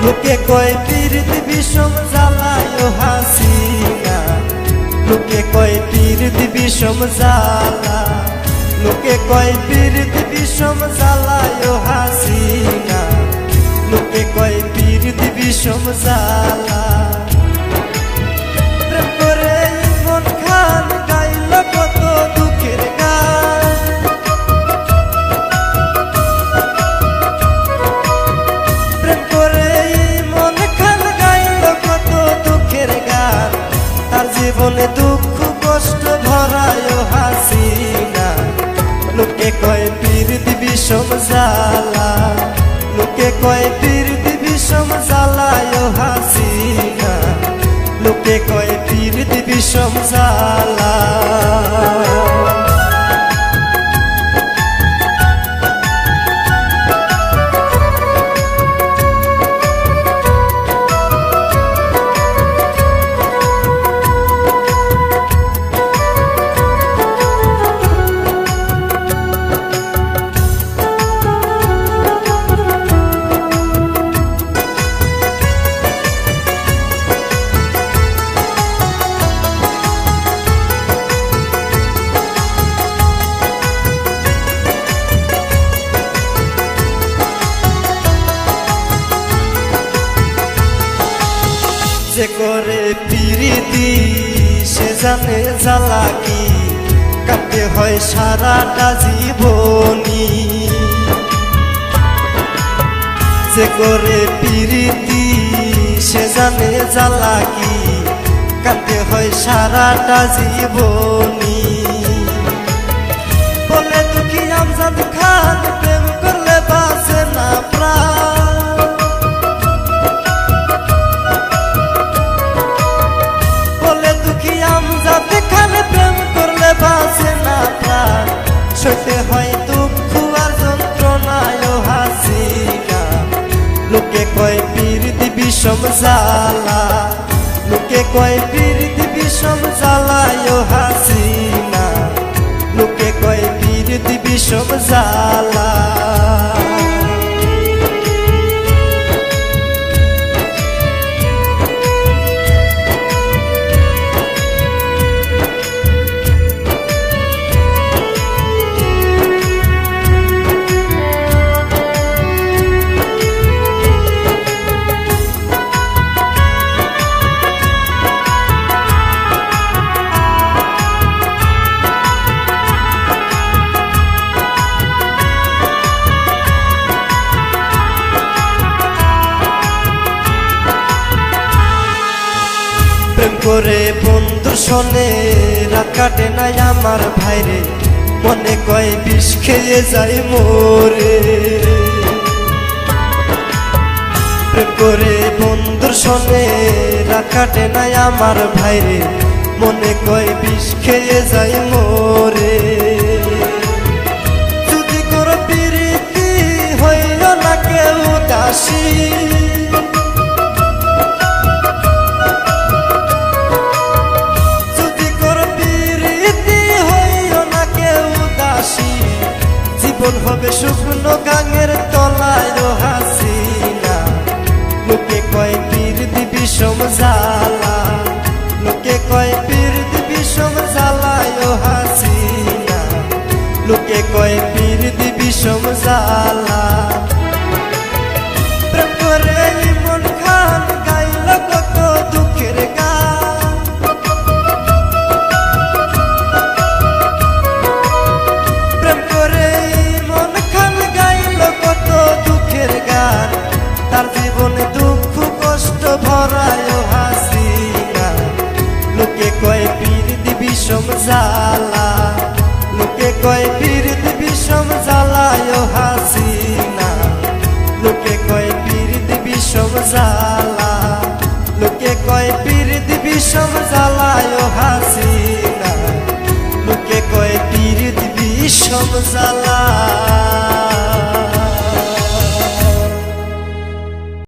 লোকে কয় পীরিত বিষম জ্বালায় হাসিনা, লোকে কয় পীরিত বিষম জ্বালা, লোকে কয় পীরিত বিষম জ্বালায় হাসিনা, লোকে কয় পীরিত বিষম জ্বালা। প্রেম করে ইমন খান গাইল কত দুঃখের গান, প্রেম করে ইমন খান গাইল কত দুঃখের গান, তার জীবনে দুঃখ কষ্ট ভরায় হাসিনা, লোকে কয় পীরিত বিষম জ্বালা, লোকে কয় পীরিত বিষম জ্বালায় হাসিনা, লোকে কয় পীরিত বিষম জ্বালা। যে করে পীরিতি সে জানে জ্বালা কি, কাটতে হয় সারাটা জীবনী। যে করে পীরিতি সে জানে জ্বালা কি, কাটতে হয় সারাটা জীবনী। বলে দুঃখী আমজাদ খান প্রেম করলে বাঁচে না প্রাণ, সইতে হয় দুঃখ আর যন্ত্রণায় হাসিনা, লোকে কয় পীরিত বিষম জ্বালা, লোকে কয় পীরিত বিষম জ্বালায় হাসিনা, লোকে কয় পীরিত বিষম জ্বালা। প্রেম করে বন্ধু শোনে রাত কাটে নাই আমার ভাইরে, মনে কয় বিষ খেয়ে যায় মোরে। প্রেম করে বন্ধু শোনে রাত কাটে নাই আমার ভাইরে, মনে কয় বিষ খেয়ে যায় মোরে। যদি করো পীরিতি হইল না কেউ দাসী, জীবন হবে শুকনো গাঙের তলায় হাসিনা, লোকে কয় পীরিত বিষম জ্বালা, লোকে কয় পীরিত বিষম জ্বালায় হাসিনা, লোকে কয় পীরিত বিষম জ্বালা। প্রেম করে ইমন খান গাইল কত দুঃখের গান, প্রেম করে তার জীবনে দুঃখ কষ্ট ভরায় হাসিনা, লোকে কয় পীরিত বিষম জ্বালা, লোকে কয় পীরিত বিষম জ্বালায় হাসিনা, লোকে কয় পীরিত বিষম জ্বালা, লোকে কয় পীরিত বিষম জ্বালায় হাসিনা, লোকে কয় পীরিত বিষম জ্বালা।